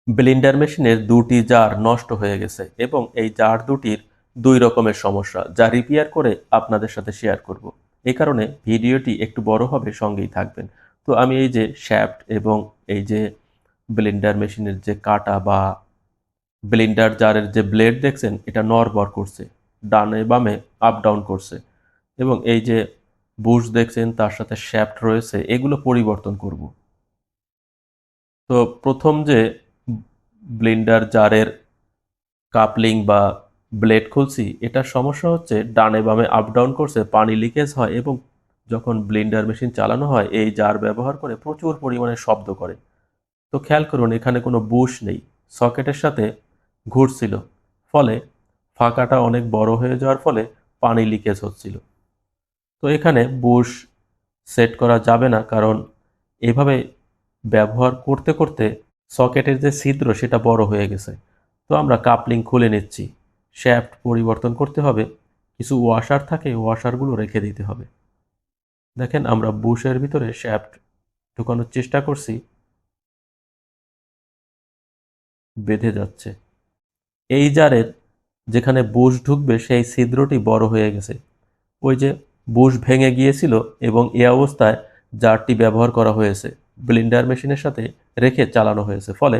Blender মেশিনের দুটি jar নষ্ট হয়ে গেছে এবং এই জার দুটির দুই রকমের সমস্যা যা রিপেয়ার করে আপনাদের সাথে শেয়ার করব। এই কারণে ভিডিওটি একটু বড় হবে, সঙ্গেই থাকবেন। তো আমি এই যে শ্যাফট এবং এই যে ব্লেন্ডার মেশিনের যে কাটা বা ব্লেন্ডার জারের যে ব্লেড দেখছেন, এটা নড়বড় করছে, ডানে বামে আপ ডাউন করছে, এবং এই যে বুশ দেখছেন তার সাথে শ্যাফট রয়েছে, এগুলো পরিবর্তন করব। তো প্রথম যে ব্লেন্ডার জারের কাপলিং বা ব্লেড খুলছি, এটার সমস্যা হচ্ছে ডানে বামে আপ ডাউন করছে, পানি লিকেজ হয় এবং যখন ব্লেন্ডার মেশিন চালানো হয় এই জার ব্যবহার করে প্রচুর পরিমাণে শব্দ করে। তো খেয়াল করুন, এখানে কোনো বুশ নেই, সকেটের সাথে ঘুরছিল, ফলে ফাঁকাটা অনেক বড় হয়ে যাওয়ার ফলে পানি লিকেজ হচ্ছিল। তো এখানে বুশ সেট করা যাবে না, কারণ এভাবে ব্যবহার করতে করতে সকেটের যে ছিদ্র সেটা বড় হয়ে গেছে। তো আমরা কাপলিং খুলে নিচ্ছি, শ্যাফট পরিবর্তন করতে হবে, কিছু ওয়াশার থাকে ওয়াশারগুলো রেখে দিতে হবে। দেখেন আমরা বুশের ভিতরে শ্যাফট ঢুকানোর চেষ্টা করছি, বেঁধে যাচ্ছে। এই জারের যেখানে বুশ ঢুকবে সেই ছিদ্রটি বড় হয়ে গেছে, ওই যে বুশ ভেঙে গিয়েছিল এবং এ অবস্থায় জারটি ব্যবহার করা হয়েছে, ব্লেন্ডার মেশিনের সাথে রেখে চালানো হয়েছে, ফলে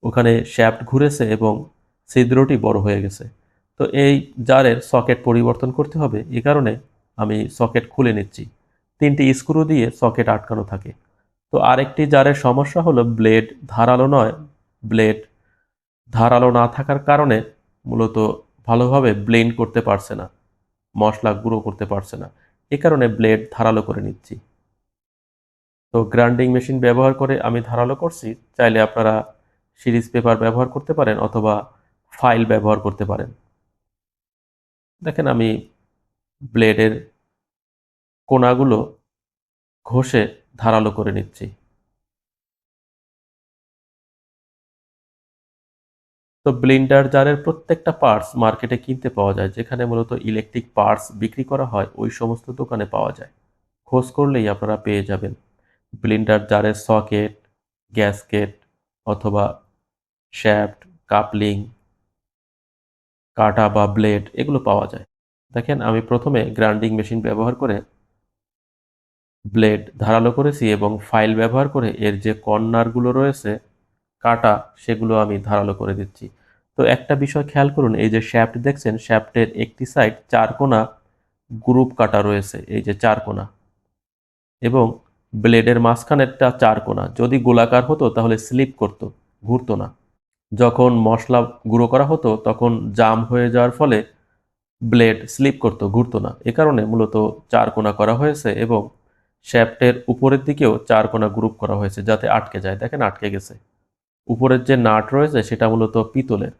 ওখানে শ্যাফট ঘুরেছে এবং ছিদ্রটি বড় হয়ে গেছে। তো এই জারের সকেট পরিবর্তন করতে হবে, এ কারণে আমি সকেট খুলে নিচ্ছি। 3টি স্ক্রু দিয়ে সকেট আটকানো থাকে। তো আরেকটি জারের সমস্যা হলো ব্লেড ধারালো নয়, ব্লেড ধারালো না থাকার কারণে মূলত ভালোভাবে ব্লেন্ড করতে পারছে না, মশলা গুঁড়ো করতে পারছে না, এ কারণে ব্লেড ধারালো করে নিচ্ছি। তো গ্রাইন্ডিং মেশিন ব্যবহার করে আমি ধারালো করছি, চাইলে আপনারা সিরিজ পেপার ব্যবহার করতে পারেন অথবা ফাইল ব্যবহার করতে পারেন। দেখেন আমি ব্লেডের কোণাগুলো ঘষে ধারালো করে নিচ্ছি। তো ব্লেন্ডার জারের প্রত্যেকটা পার্টস মার্কেটে কিনতে পাওয়া যায়, যেখানে মূলত ইলেকট্রিক পার্টস বিক্রি করা হয় ওই সমস্ত দোকানে পাওয়া যায়, খোঁজ করলেই আপনারা পেয়ে যাবেন। ব্লেন্ডার জারের সকেট, গ্যাসকেট অথবা শ্যাফট, কাপলিং, কাটা বা ব্লেড এগুলো পাওয়া যায়। দেখেন আমি প্রথমে গ্রাইন্ডিং মেশিন ব্যবহার করে ব্লেড ধারালো করেছি এবং ফাইল ব্যবহার করে এর যে কর্নারগুলো রয়েছে কাটা, সেগুলো আমি ধারালো করে দিচ্ছি। তো একটা বিষয় খেয়াল করুন, এই যে শ্যাফট দেখছেন, শ্যাফটের একটি সাইড চার কোণা গ্রুপ কাটা রয়েছে, এই যে চার কোণা, এবং ব্লেডের মাঝখানেরটা চার কোণা। যদি গোলাকার হতো তাহলে স্লিপ করত, ঘুরতো না। যখন মশলা গুঁড়ো করা হতো তখন জাম হয়ে যাওয়ার ফলে ব্লেড স্লিপ করত, ঘুরতো না। এ কারণে মূলত চার কোণা করা হয়েছে এবং শ্যাফটের উপরের দিকেও চার কোণা গ্রুপ করা হয়েছে যাতে আটকে যায়। দেখেন আটকে গেছে। উপরের যে নাট রয়েছে সেটা মূলত পিতলের,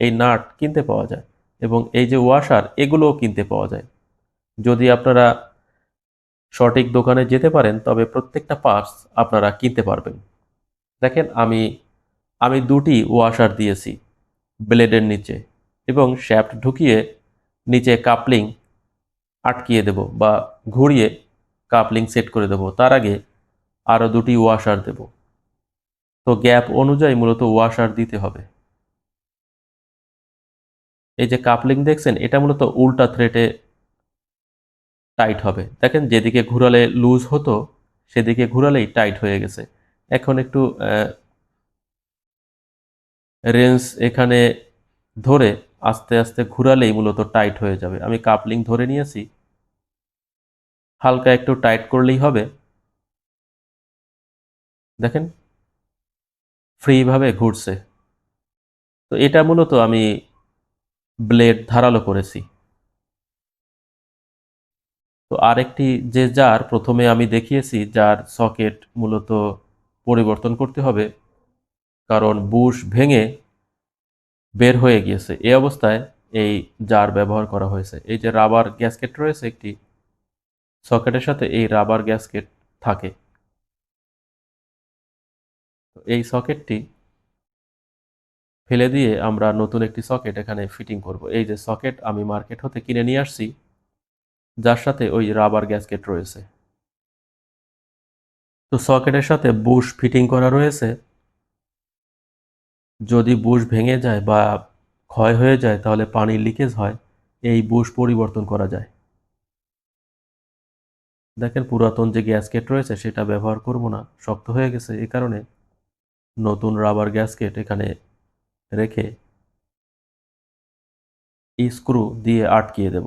এই নাট কিনতে পাওয়া যায়, এবং এই যে ওয়াশার এগুলোও কিনতে পাওয়া যায়। যদি আপনারা সঠিক দোকানে যেতে পারেন তবে প্রত্যেকটা পার্টস আপনারা কিনতে পারবেন। দেখেন আমি আমি দুটি ওয়াশার দিয়েছি ব্লেডের নিচে, এবং শ্যাফট ঢুকিয়ে নিচে কাপলিং আটকিয়ে দেব বা ঘুরিয়ে কাপলিং সেট করে দেব। তার আগে আরও দুটি ওয়াশার দেব। তো গ্যাপ অনুযায়ী মূলত ওয়াশার দিতে হবে। এই যে কাপলিং দেখছেন, এটা মূলত উল্টা থ্রেডে টাইট হবে। দেখেন যেদিকে ঘুরালে লুজ হতো সেদিকে ঘুরালেই টাইট হয়ে গেছে। এখন একটু রেঞ্জ এখানে ধরে আস্তে আস্তে ঘুরালেই মূলত টাইট হয়ে যাবে। আমি কাপলিং ধরে নিয়েছি, হালকা একটু টাইট করলেই হবে। দেখেন ফ্রিভাবে ঘুরছে। তো এটা মূলত আমি ব্লেড ধারালো করেছি। তো আরেকটি যে জার প্রথমে আমি দেখিয়েছি, যার সকেট মূলত পরিবর্তন করতে হবে, কারণ বুশ ভেঙে বের হয়ে গিয়েছে। এই অবস্থায় এই জার ব্যবহার করা হয়েছে। এই যে রাবার গ্যাসকেট রয়েছে একটি, সকেটের সাথে এই রাবার গ্যাসকেট থাকে। তো এই সকেটটি ফেলে দিয়ে আমরা নতুন একটি সকেট এখানে ফিটিং করব। এই যে সকেট আমি মার্কেট হতে কিনে নিয়ে আসছি, যার সাথে ওই রাবার গ্যাসকেট রয়েছে। তো সকেটের সাথে বুশ ফিটিং করা রয়েছে। যদি বুশ ভেঙে যায় বা ক্ষয় হয়ে যায় তাহলে পানি লিকেজ হয়, এই বুশ পরিবর্তন করা যায়। দেখেন পুরাতন যে গ্যাসকেট রয়েছে সেটা ব্যবহার করব না, শক্ত হয়ে গেছে, এই কারণে নতুন রাবার গ্যাসকেট এখানে রেখে স্ক্রু দিয়ে আটকিয়ে দেব।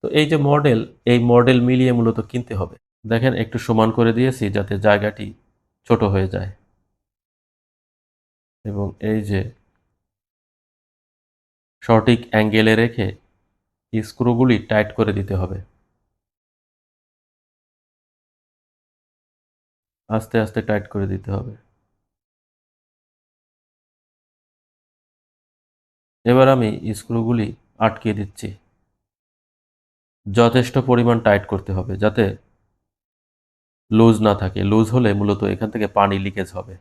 তো এই যে মডেল, এই মডেল মিলিয়ে মূলত কিনতে হবে। দেখেন একটু সমান করে দিয়েছি যাতে জায়গাটি ছোট হয়ে যায়, এবং এই যে সঠিক অ্যাঙ্গেলে রেখে স্ক্রুগুলি টাইট করে দিতে হবে। আস্তে আস্তে টাইট করে দিতে হবে। এবার আমি স্ক্রুগুলি আটকিয়ে দিচ্ছি। যথেষ্ট পরিমাণ টাইট করতে হবে যাতে লুজ না থাকে। লুজ হলে মূলত এখান থেকে পানি লিকেজ হবে।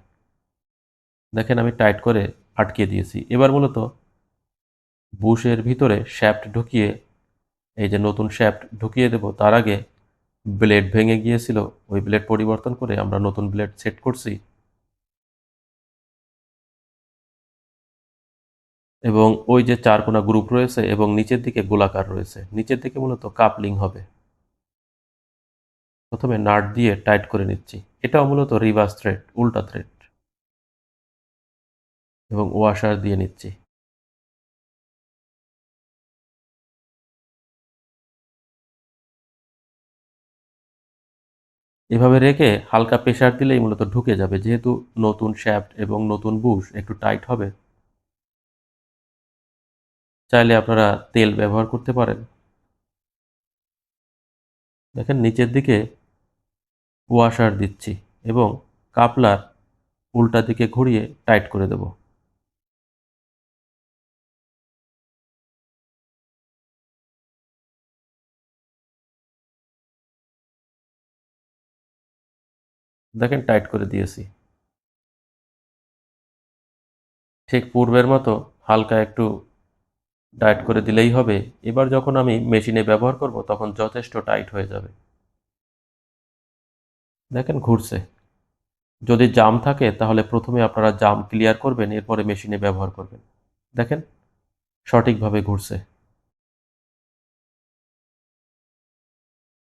দেখেন আমি টাইট করে আটকিয়ে দিয়েছি। এবার মূলত বুশের ভিতরে শ্যাফট ঢুকিয়ে, এই যে নতুন শ্যাফট ঢুকিয়ে দেব, তার আগে ব্লেড ভেঙে গিয়েছিল, ওই ব্লেড পরিবর্তন করে আমরা নতুন ব্লেড সেট করছি, এবং ওই যে চারকোনা গ্রুপ রয়েছে এবং নিচের দিকে গোলাকার রয়েছে, নিচের দিকে মূলত কাপলিং হবে। প্রথমে নাট দিয়ে টাইট করে নিচ্ছি। এটাও মূলত রিভার্স থ্রেড, উল্টা থ্রেড, এবং ওয়াশার দিয়ে নিচ্ছি। এভাবে রেখে হালকা প্রেসার দিলেই মূলত ঢুকে যাবে, যেহেতু নতুন শ্যাফট এবং নতুন বুশ একটু টাইট হবে। চাইলে আপনারা তেল ব্যবহার করতে পারেন। দেখেন নিচের দিকে ওয়াশার দিচ্ছি এবং কাপলার উল্টা দিকে ঘুরিয়ে টাইট করে দেব। দেখেন টাইট করে দিয়েছি। ঠিক পূর্বের মতো হালকা একটু টাইট করে দিলেই হবে। এবার যখন আমি মেশিনে ব্যবহার করব তখন যথেষ্ট টাইট হয়ে যাবে। দেখেন ঘুরছে। যদি জাম থাকে তাহলে প্রথমে আপনারা জাম ক্লিয়ার করবেন, এরপরে মেশিনে ব্যবহার করবেন। দেখেন সঠিকভাবে ঘুরছে।